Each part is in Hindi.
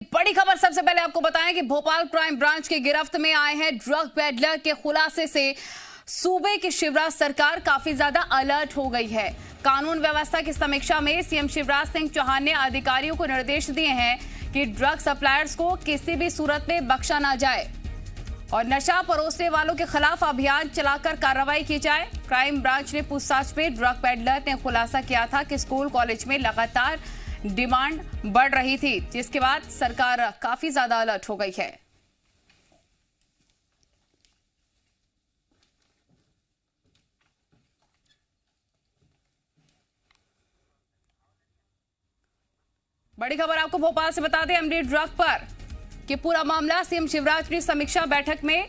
बड़ी खबर सबसे पहले आपको बताएं कि भोपाल क्राइम ब्रांच की गिरफ्त में आए हैं ड्रग पेडलर के खुलासे से सूबे की शिवराज सरकार काफी ज्यादा अलर्ट हो गई है। कानून व्यवस्था की समीक्षा में सीएम शिवराज सिंह चौहान ने अधिकारियों को निर्देश दिए हैं कि ड्रग सप्लायर्स को किसी भी सूरत में बख्शा ना जाए और नशा परोसने वालों के खिलाफ अभियान चलाकर कार्रवाई की जाए। क्राइम ब्रांच ने पूछताछ में ड्रग पेडलर ने खुलासा किया था कि स्कूल कॉलेज में लगातार डिमांड बढ़ रही थी, जिसके बाद सरकार काफी ज्यादा अलर्ट हो गई है। बड़ी खबर आपको भोपाल से बता दें, एमडी ड्रग पर कि पूरा मामला सीएम शिवराज ने समीक्षा बैठक में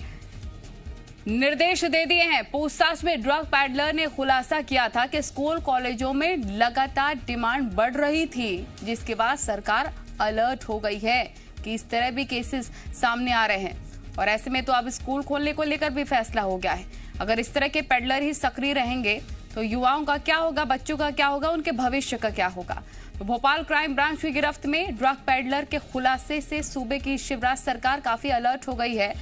निर्देश दे दिए हैं। पूछताछ में ड्रग पैडलर ने खुलासा किया था कि स्कूल कॉलेजों में लगातार डिमांड बढ़ रही थी, जिसके बाद सरकार अलर्ट हो गई है कि इस तरह भी केसेस सामने आ रहे हैं और ऐसे में तो अब स्कूल खोलने को लेकर भी फैसला हो गया है। अगर इस तरह के पैडलर ही सक्रिय रहेंगे तो युवाओं का क्या होगा, बच्चों का क्या होगा, उनके भविष्य का क्या होगा। तो भोपाल क्राइम ब्रांच की गिरफ्त में ड्रग पैडलर के खुलासे से सूबे की शिवराज सरकार काफी अलर्ट हो गई है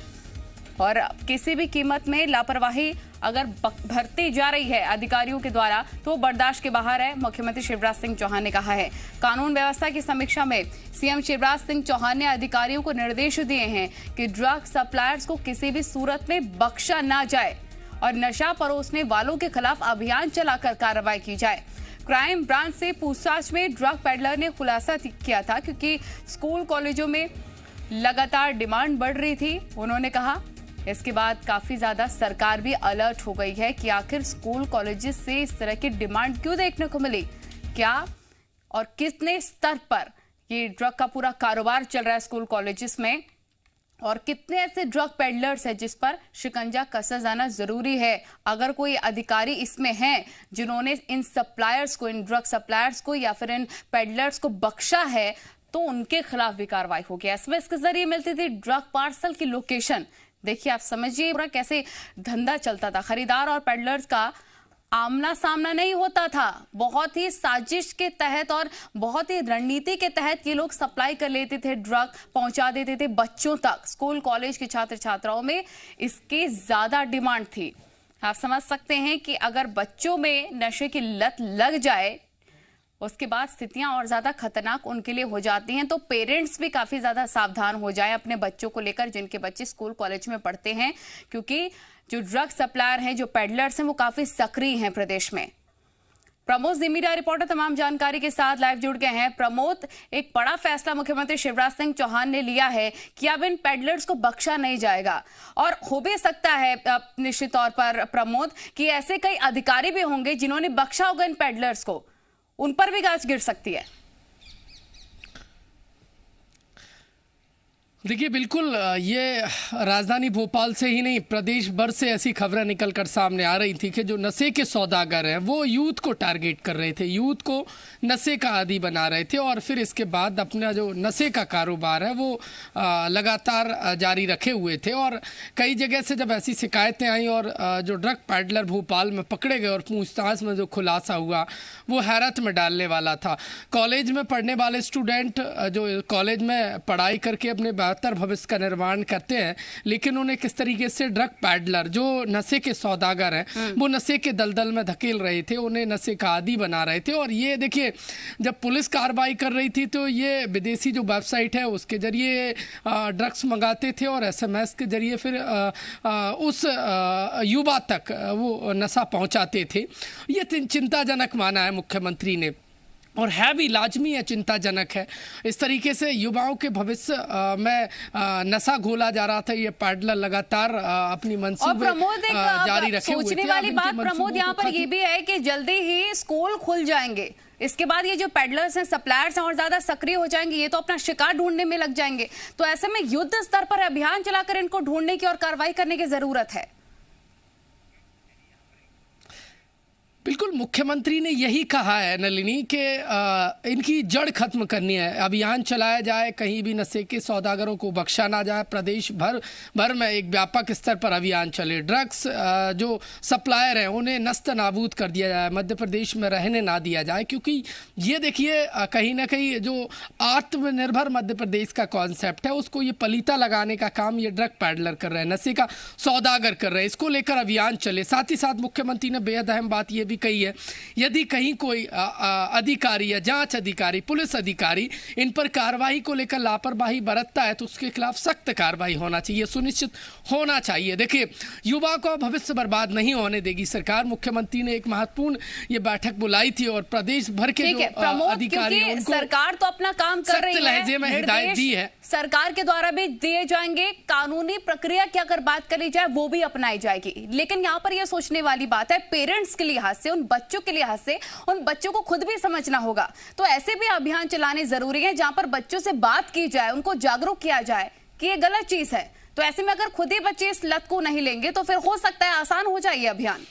और किसी भी कीमत में लापरवाही अगर बरती जा रही है अधिकारियों के द्वारा तो बर्दाश्त के बाहर है, मुख्यमंत्री शिवराज सिंह चौहान ने कहा है। कानून व्यवस्था की समीक्षा में सीएम शिवराज सिंह चौहान ने अधिकारियों को निर्देश दिए हैं कि ड्रग सप्लायर्स को किसी भी सूरत में बख्शा ना जाए और नशा परोसने वालों के खिलाफ अभियान चलाकर कार्रवाई की जाए। क्राइम ब्रांच से पूछताछ में ड्रग पेडलर ने खुलासा किया था क्योंकि स्कूल कॉलेजों में लगातार डिमांड बढ़ रही थी। उन्होंने कहा इसके बाद काफी ज्यादा सरकार भी अलर्ट हो गई है कि आखिर स्कूल कॉलेजेस से इस तरह की डिमांड क्यों देखने को मिली, क्या और कितने स्तर पर ये ड्रग का पूरा कारोबार चल रहा है स्कूल कॉलेजेस में और कितने ऐसे ड्रग पेडलर्स हैं जिस पर शिकंजा कसा जाना जरूरी है। अगर कोई अधिकारी इसमें हैं जिन्होंने इन सप्लायर्स को, इन ड्रग सप्लायर्स को या फिर इन पेडलर्स को बख्शा है तो उनके खिलाफ भी कार्रवाई होगी। एसएमएस के जरिए मिलती थी ड्रग पार्सल की लोकेशन। देखिए, आप समझिए पूरा कैसे धंधा चलता था। खरीदार और पेडलर्स का आमना सामना नहीं होता था, बहुत ही साजिश के तहत और बहुत ही रणनीति के तहत ये लोग सप्लाई कर लेते थे, ड्रग पहुंचा देते थे बच्चों तक। स्कूल कॉलेज के छात्र छात्राओं में इसकी ज्यादा डिमांड थी। आप समझ सकते हैं कि अगर बच्चों में नशे की लत लग जाए उसके बाद स्थितियां और ज्यादा खतरनाक उनके लिए हो जाती हैं। तो पेरेंट्स भी काफी ज्यादा सावधान हो जाएं अपने बच्चों को लेकर जिनके बच्चे स्कूल कॉलेज में पढ़ते हैं, क्योंकि जो ड्रग सप्लायर हैं, जो पेडलर्स हैं, वो काफी सक्रिय हैं प्रदेश में। प्रमोद मीडिया रिपोर्टर तमाम जानकारी के साथ लाइव जुड़ गए हैं। प्रमोद, एक बड़ा फैसला मुख्यमंत्री शिवराज सिंह चौहान ने लिया है कि अब इन पेडलर्स को बख्शा नहीं जाएगा और हो भी सकता है निश्चित तौर पर प्रमोद कि ऐसे कई अधिकारी भी होंगे जिन्होंने बख्शा होगा इन पेडलर्स को, उन पर भी गाज गिर सकती है। देखिए, बिल्कुल ये राजधानी भोपाल से ही नहीं प्रदेश भर से ऐसी खबरें निकलकर सामने आ रही थी कि जो नशे के सौदागर हैं वो यूथ को टारगेट कर रहे थे, यूथ को नशे का आदी बना रहे थे और फिर इसके बाद अपना जो नशे का कारोबार है वो लगातार जारी रखे हुए थे। और कई जगह से जब ऐसी शिकायतें आई और जो ड्रग पैडलर भोपाल में पकड़े गए और पूछताछ में जो खुलासा हुआ वो हैरत में डालने वाला था। कॉलेज में पढ़ने वाले स्टूडेंट जो कॉलेज में पढ़ाई करके अपने बेहतर भविष्य का निर्माण करते हैं, लेकिन उन्हें किस तरीके से ड्रग पैडलर जो नशे के सौदागर हैं वो नशे के दलदल में धकेल रहे थे, उन्हें नशे का आदी बना रहे थे। और ये देखिए, जब पुलिस कार्रवाई कर रही थी तो ये विदेशी जो वेबसाइट है उसके जरिए ड्रग्स मंगाते थे और एसएमएस के जरिए फिर उस युवा तक वो नशा पहुंचाते थे। ये चिंताजनक माना है मुख्यमंत्री ने और है भी, लाजमी है, चिंताजनक है। इस तरीके से युवाओं के भविष्य में नशा घोला जा रहा था। ये पैडलर लगातार अपनी मंसूबे जारी रखे हुए थे। सोचने वाली बात प्रमोद यहाँ पर ये भी है कि जल्दी ही स्कूल खुल जाएंगे, इसके बाद ये जो पेडलर्स हैं, सप्लायर्स हैं और ज्यादा सक्रिय हो जाएंगे, ये तो अपना शिकार ढूंढने में लग जाएंगे। तो ऐसे में युद्ध स्तर पर अभियान चलाकर इनको ढूंढने की और कार्रवाई करने की जरूरत है। बिल्कुल, मुख्यमंत्री ने यही कहा है नलिनी कि इनकी जड़ खत्म करनी है, अभियान चलाया जाए, कहीं भी नशे के सौदागरों को बख्शा ना जाए, प्रदेश भर में एक व्यापक स्तर पर अभियान चले, ड्रग्स जो सप्लायर हैं उन्हें नस्त नाबूद कर दिया जाए, मध्य प्रदेश में रहने ना दिया जाए। क्योंकि ये देखिए कहीं ना कहीं जो आत्मनिर्भर मध्य प्रदेश का कॉन्सेप्ट है उसको ये पलीता लगाने का काम ये ड्रग पैडलर कर रहे हैं, नशे का सौदागर कर रहे हैं। इसको लेकर अभियान चले। साथ ही साथ मुख्यमंत्री ने बेहद अहम बात ये भी कही है, यदि कहीं कोई अधिकारी या जांच अधिकारी, पुलिस अधिकारी इन पर कार्रवाई को लेकर लापरवाही बरतता है तो उसके खिलाफ सख्त कार्रवाई होना चाहिए, सुनिश्चित होना चाहिए। देखिए, युवा का भविष्य बर्बाद नहीं होने देगी सरकार। मुख्यमंत्री ने एक महत्वपूर्ण ये बैठक बुलाई थी और प्रदेश भर के जो अधिकारी हैं उनको सरकार तो अपना काम कर रही है, लहजे में हिदायत दी है, सरकार के द्वारा भी दिए जाएंगे, कानूनी प्रक्रिया की अगर बात करी जाए वो भी अपनाई जाएगी। लेकिन यहाँ पर यह सोचने वाली बात है, पेरेंट्स के लिहाज से, उन बच्चों के लिहाज से, उन बच्चों को खुद भी समझना होगा। तो ऐसे भी अभियान चलाने जरूरी है जहां पर बच्चों से बात की जाए, उनको जागरूक किया जाए कि ये गलत चीज है। तो ऐसे में अगर खुद ही बच्चे इस लत को नहीं लेंगे तो फिर हो सकता है आसान हो जाए ये अभियान।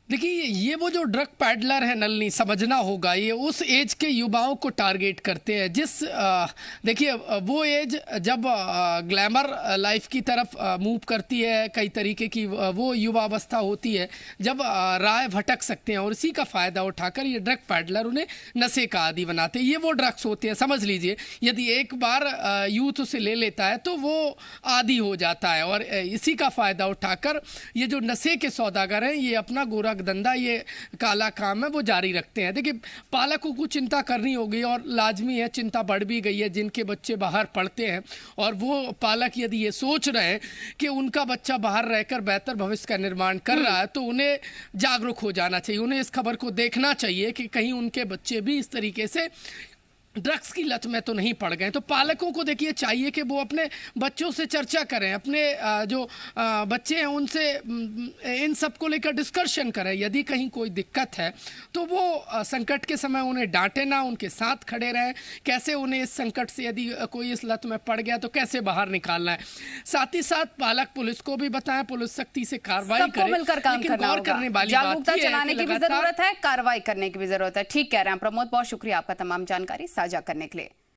देखिए, ये वो जो ड्रग पैडलर है नलनी, समझना होगा ये उस एज के युवाओं को टारगेट करते हैं जिस देखिए वो एज जब ग्लैमर लाइफ की तरफ मूव करती है, कई तरीके की वो युवावस्था होती है जब राह भटक सकते हैं और इसी का फ़ायदा उठाकर ये ड्रग पैडलर उन्हें नशे का आदी बनाते हैं। ये वो ड्रग्स होते हैं, समझ लीजिए, यदि एक बार यूथ उसे ले लेता है तो वो आदी हो जाता है और इसी का फ़ायदा उठाकर ये जो नशे के सौदागर हैं ये अपना गोरा धंधा, ये काला काम है, वो जारी रखते हैं। देखिए, पालकों को चिंता करनी होगी और लाजमी है, चिंता बढ़ भी गई है जिनके बच्चे बाहर पढ़ते हैं और वो पालक यदि ये सोच रहे हैं कि उनका बच्चा बाहर रहकर बेहतर भविष्य का निर्माण कर रहा है तो उन्हें जागरूक हो जाना चाहिए, उन्हें इस खबर को देखना चाहिए कि कहीं उनके बच्चे भी इस तरीके से ड्रग्स की लत में तो नहीं पड़ गए। तो पालकों को देखिए चाहिए कि वो अपने बच्चों से चर्चा करें, अपने जो बच्चे हैं उनसे इन सब को लेकर डिस्कशन करें। यदि कहीं कोई दिक्कत है तो वो संकट के समय उन्हें डांटे ना, उनके साथ खड़े रहें, कैसे उन्हें इस संकट से यदि कोई इस लत में पड़ गया तो कैसे बाहर निकालना है। साथ ही साथ पालक पुलिस को भी बताएं, पुलिस सख्ती से कार्रवाई करे, मिलकर काम लेकिन गौर करने वाली बात है चलाने की भी जरूरत है, कार्रवाई करने की भी जरूरत है। ठीक कह रहे हैं प्रमोद, बहुत शुक्रिया आपका तमाम जानकारी साझा करने के लिए।